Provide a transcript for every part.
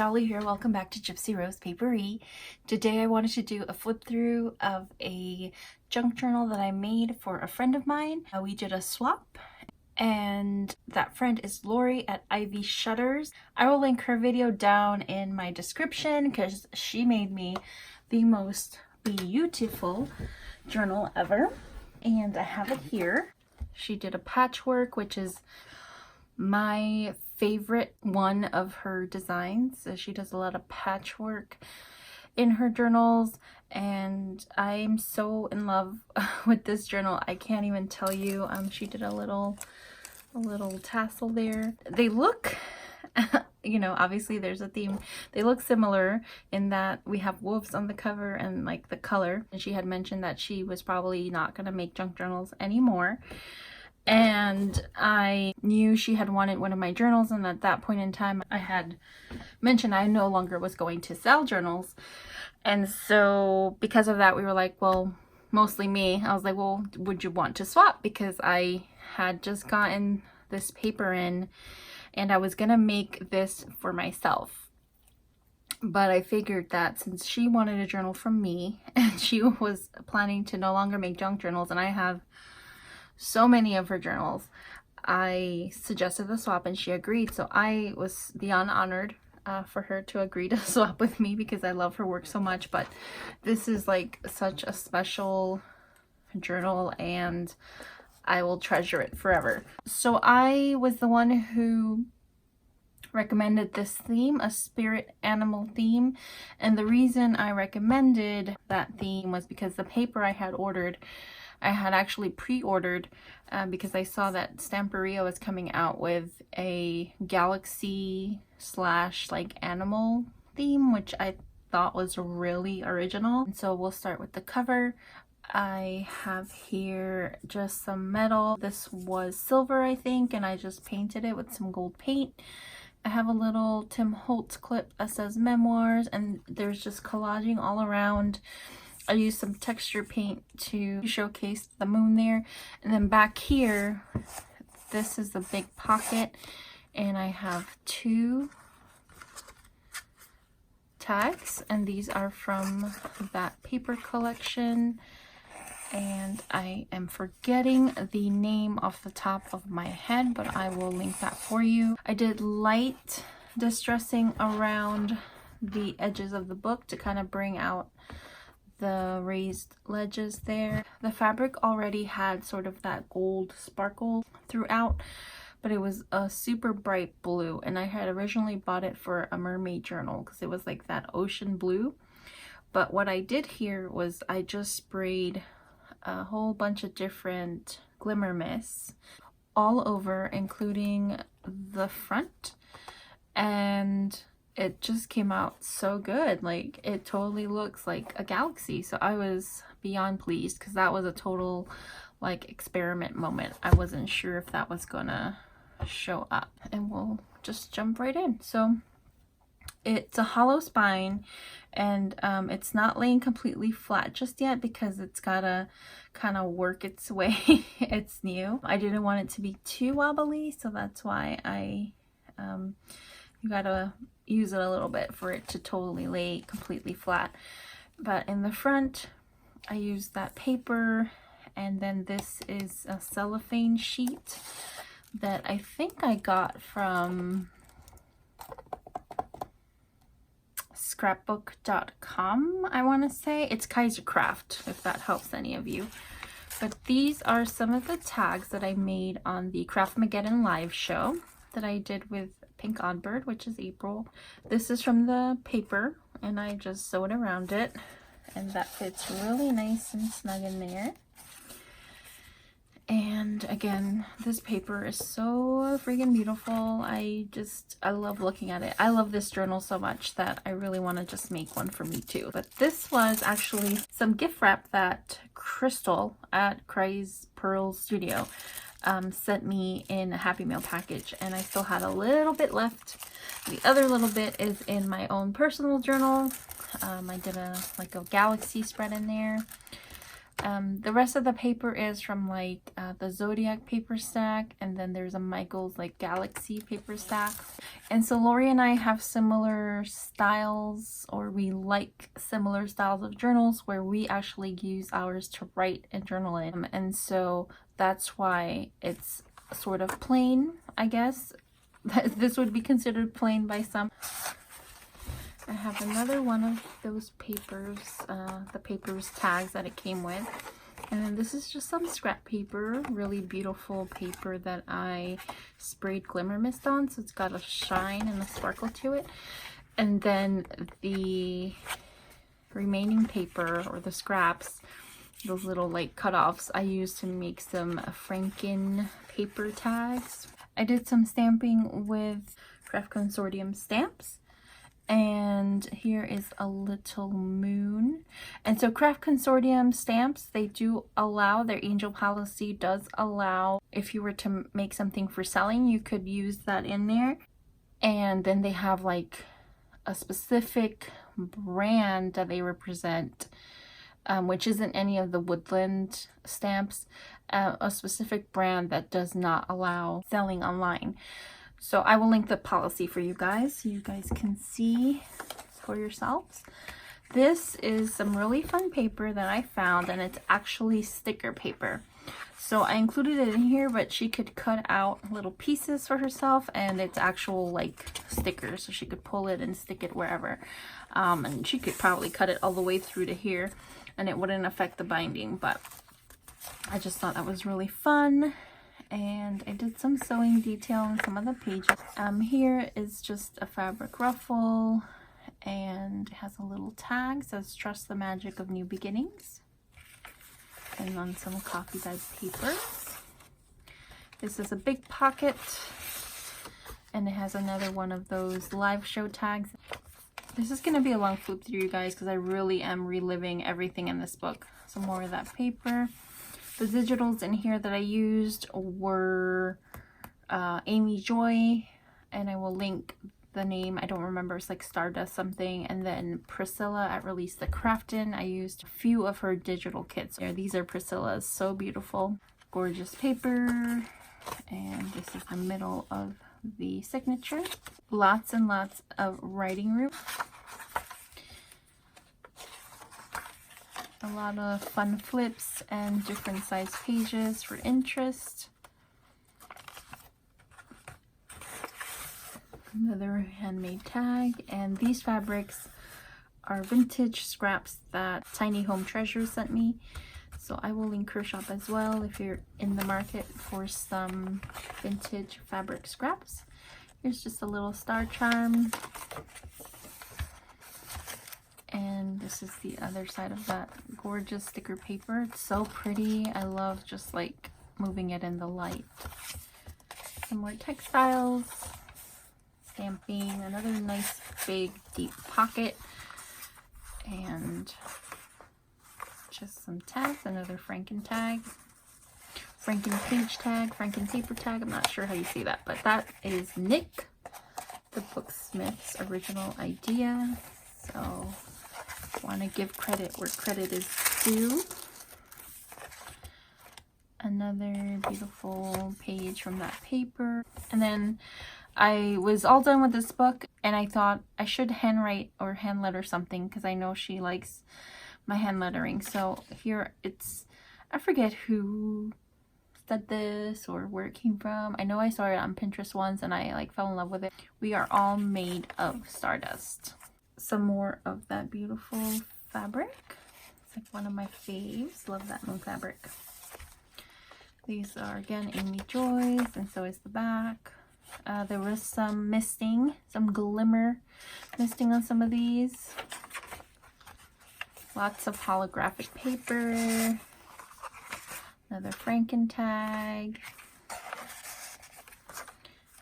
Dolly here. Welcome back to Gipsyrosepaperie. Today I wanted to do a flip through of a junk journal that I made for a friend of mine. We did a swap and that friend is Lori at Ivy Shutters. I will link her video down in my description because she made me the most beautiful journal ever. And I have it here. She did a patchwork, which is my favorite one of her designs. So she does a lot of patchwork in her journals and I'm so in love with this journal. I can't even tell you. She did a little tassel there. They look you know, obviously there's a theme. They look similar in that we have wolves on the cover and like the color, and she had mentioned that she was probably not going to make junk journals anymore. And I knew she had wanted one of my journals, and at that point in time I had mentioned I no longer was going to sell journals. And so because of that we were like, well, mostly me, I was like, well, would you want to swap? Because I had just gotten this paper in and I was gonna make this for myself. But I figured that since she wanted a journal from me and she was planning to no longer make junk journals, and I have so many of her journals, I suggested the swap and she agreed. So I was beyond honored for her to agree to swap with me because I love her work so much. But this is like such a special journal and I will treasure it forever. So I was the one who recommended this theme, a spirit animal theme. And the reason I recommended that theme was because the paper I had ordered, I had actually pre-ordered because I saw that Stamperia was coming out with a galaxy slash like animal theme, which I thought was really original. And so we'll start with the cover. I have here just some metal. This was silver, I think, and I just painted it with some gold paint. I have a little Tim Holtz clip that says memoirs, and there's just collaging all around. I used some texture paint to showcase the moon there. And then back here, this is the big pocket, and I have two tags, and these are from that paper collection. And I am forgetting the name off the top of my head, but I will link that for you. I did light distressing around the edges of the book to kind of bring out the raised ledges there. The fabric already had sort of that gold sparkle throughout, but it was a super bright blue, and I had originally bought it for a mermaid journal because it was like that ocean blue. But what I did here was I just sprayed a whole bunch of different glimmer mists all over, including the front, and it just came out so good. Like, it totally looks like a galaxy. So I was beyond pleased because that was a total like experiment moment. I wasn't sure if that was gonna show up, and we'll just jump right in. So it's a hollow spine, and it's not laying completely flat just yet because it's gotta kind of work its way. It's new. I didn't want it to be too wobbly, so that's why you gotta use it a little bit for it to totally lay completely flat. But in the front, I used that paper, and then this is a cellophane sheet that I think I got from scrapbook.com, I want to say. It's Kaisercraft, if that helps any of you. But these are some of the tags that I made on the Craftmageddon live show that I did with Pink Oddbird, which is April. This is from the paper, and I just sewed around it, and that fits really nice and snug in there. And again, this paper is so freaking beautiful. I love looking at it. I love this journal so much that I really want to just make one for me too. But this was actually some gift wrap that Crystal at Cry's Pearl Studio sent me in a Happy Mail package, and I still had a little bit left. The other little bit is in my own personal journal. I did a galaxy spread in there. The rest of the paper is from the Zodiac paper stack, and then there's a Michael's galaxy paper stack. And so Lori and I have similar styles, or we like similar styles of journals where we actually use ours to write and journal in. And so that's why it's sort of plain, I guess. This would be considered plain by some. I have another one of those papers, the paper's tags that it came with. And then this is just some scrap paper, really beautiful paper that I sprayed glimmer mist on, so it's got a shine and a sparkle to it. And then the remaining paper, or the scraps, those little like cutoffs, I used to make some Frankenpaper tags. I did some stamping with Craft Consortium stamps. And here is a little moon. And so Craft Consortium stamps, they do allow, their angel policy does allow, if you were to make something for selling, you could use that in there. And then they have like a specific brand that they represent, which isn't any of the woodland stamps, a specific brand that does not allow selling online. So I will link the policy for you guys so you guys can see for yourselves. This is some really fun paper that I found, and it's actually sticker paper. So I included it in here, but she could cut out little pieces for herself, and it's actual like stickers, so she could pull it and stick it wherever. And she could probably cut it all the way through to here and it wouldn't affect the binding, but I just thought that was really fun. And I did some sewing detail on some of the pages. Here is just a fabric ruffle, and it has a little tag, says "Trust the magic of new beginnings," and on some coffee dyed papers. This is a big pocket, and it has another one of those live show tags. This is going to be a long flip through, you guys, because I really am reliving everything in this book. Some more of that paper. The digitals in here that I used were Amy Joy, and I will link the name. I don't remember, it's like Stardust something. And then Priscilla at Releasethecraftin. I used a few of her digital kits. These are Priscilla's, so beautiful. Gorgeous paper. And this is the middle of the signature. Lots and lots of writing room. A lot of fun flips and different size pages for interest. Another handmade tag, and these fabrics are vintage scraps that Tiny Home Treasures sent me. So I will link her shop as well if you're in the market for some vintage fabric scraps. Here's just a little star charm. And this is the other side of that gorgeous sticker paper. It's so pretty. I love just like moving it in the light. Some more textiles. Stamping. Another nice big deep pocket. And just some tags. Another Franken tag. Franken page tag. Frankenpaper tag. I'm not sure how you say that. But that is Nik the Booksmith's original idea. So want to give credit where credit is due. Another beautiful page from that paper. And then I was all done with this book, and I thought I should handwrite or hand letter something, because I know she likes my hand lettering. So here it's, I forget who said this or where it came from. I know I saw it on Pinterest once and I like fell in love with it. We are all made of stardust. Some more of that beautiful fabric. It's like one of my faves. Love that moon fabric. These are again Amy Joy's, and so is the back. There was some misting, some glimmer misting on some of these. Lots of holographic paper. Another Franken tag.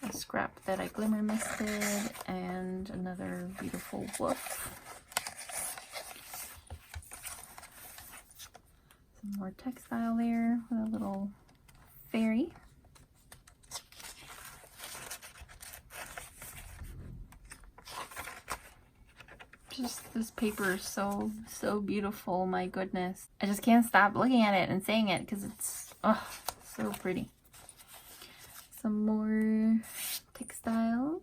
A scrap that I glimmer misted, and another beautiful woof. Some more textile there with a little fairy. Just this paper is so beautiful, my goodness. I just can't stop looking at it and saying it because it's so pretty. Some more textiles.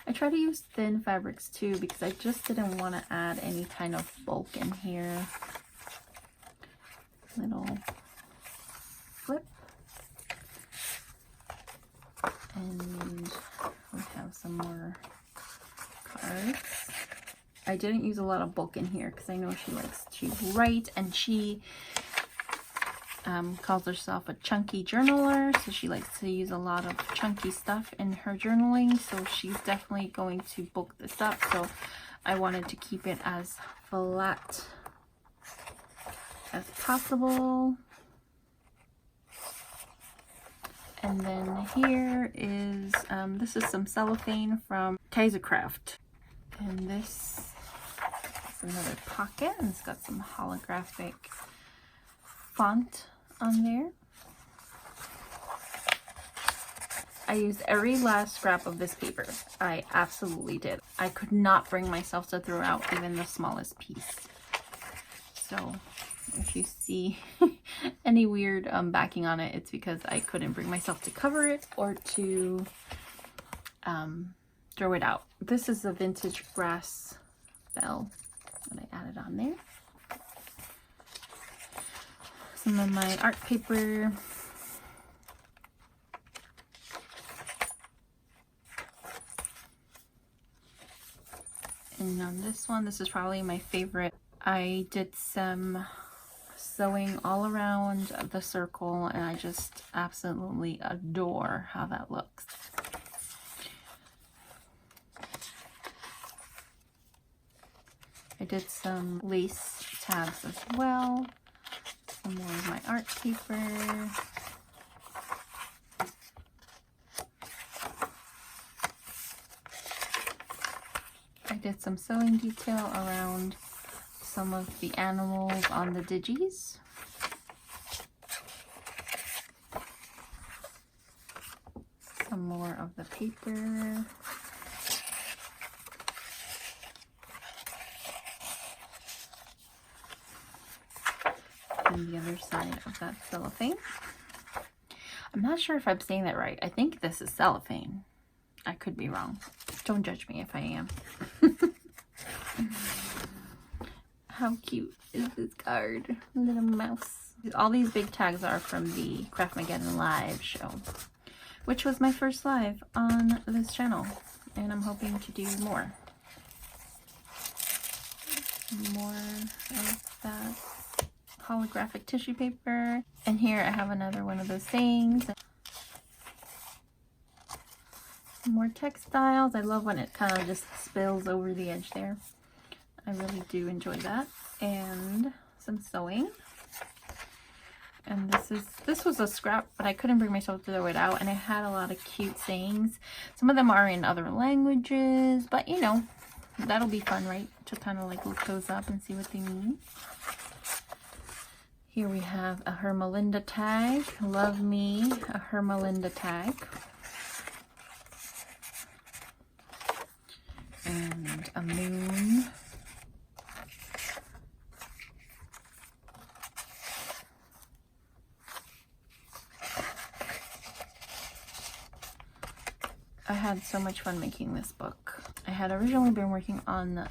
I try to use thin fabrics too because I just didn't want to add any kind of bulk in here. Little flip. And we have some more cards. I didn't use a lot of bulk in here because I know she likes to write, and she calls herself a chunky journaler, so she likes to use a lot of chunky stuff in her journaling, so she's definitely going to bulk this up. So I wanted to keep it as flat as possible. And then here is this is some cellophane from Kaisercraft, and this is another pocket, and it's got some holographic font on there. I used every last scrap of this paper. I absolutely did. I could not bring myself to throw out even the smallest piece. So if you see any weird backing on it, it's because I couldn't bring myself to cover it or to throw it out. This is a vintage brass bell that I added on there. Some of my art paper. And on this one, this is probably my favorite. I did some sewing all around the circle, and I just absolutely adore how that looks. I did some lace tabs as well. Some more of my art paper. I did some sewing detail around some of the animals on the Digis. Some more of the paper. And the other side of that cellophane. I'm not sure if I'm saying that right. I think this is cellophane. I could be wrong. Don't judge me if I am. How cute is this card? Little mouse. All these big tags are from the Craftmageddon live show, which was my first live on this channel, and I'm hoping to do more. More of that holographic tissue paper. And here I have another one of those things. More textiles. I love when it kind of just spills over the edge there. I really do enjoy that. And some sewing. And this was a scrap, but I couldn't bring myself to throw it out, and it had a lot of cute sayings. Some of them are in other languages, but you know, that'll be fun, right? To kind of like look those up and see what they mean. Here we have a Hermelinda tag. Love me a Hermelinda tag. And a moon. I had so much fun making this book. I had originally been working on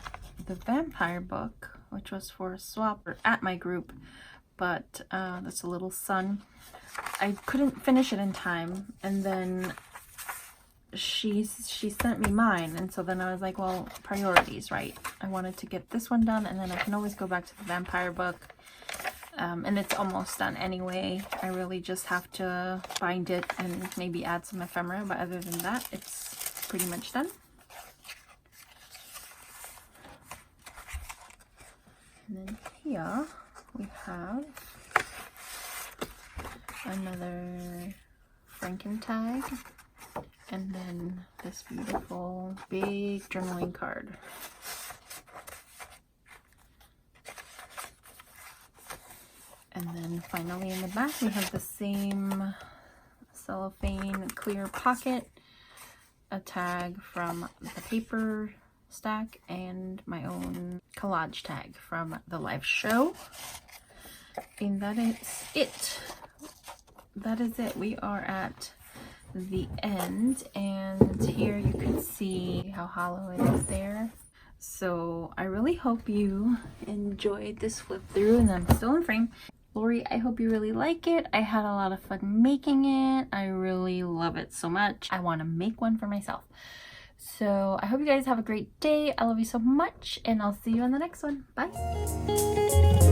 the vampire book, which was for a swap at my group, but that's a little son. I couldn't finish it in time, and then she sent me mine, and so then I was like, well, priorities, right? I wanted to get this one done, and then I can always go back to the vampire book. And it's almost done anyway. I really just have to bind it and maybe add some ephemera, but other than that, it's pretty much done. And then here we have another Frankenpaper, and then this beautiful big journaling card. And then finally in the back we have the same cellophane clear pocket, a tag from the paper stack, and my own collage tag from the live show. And that is it. That is it. We are at the end, and here you can see how hollow it is there. So I really hope you enjoyed this flip through, and I'm still in frame. Lori, I hope you really like it. I had a lot of fun making it. I really love it so much. I want to make one for myself. So I hope you guys have a great day. I love you so much, and I'll see you on the next one. Bye.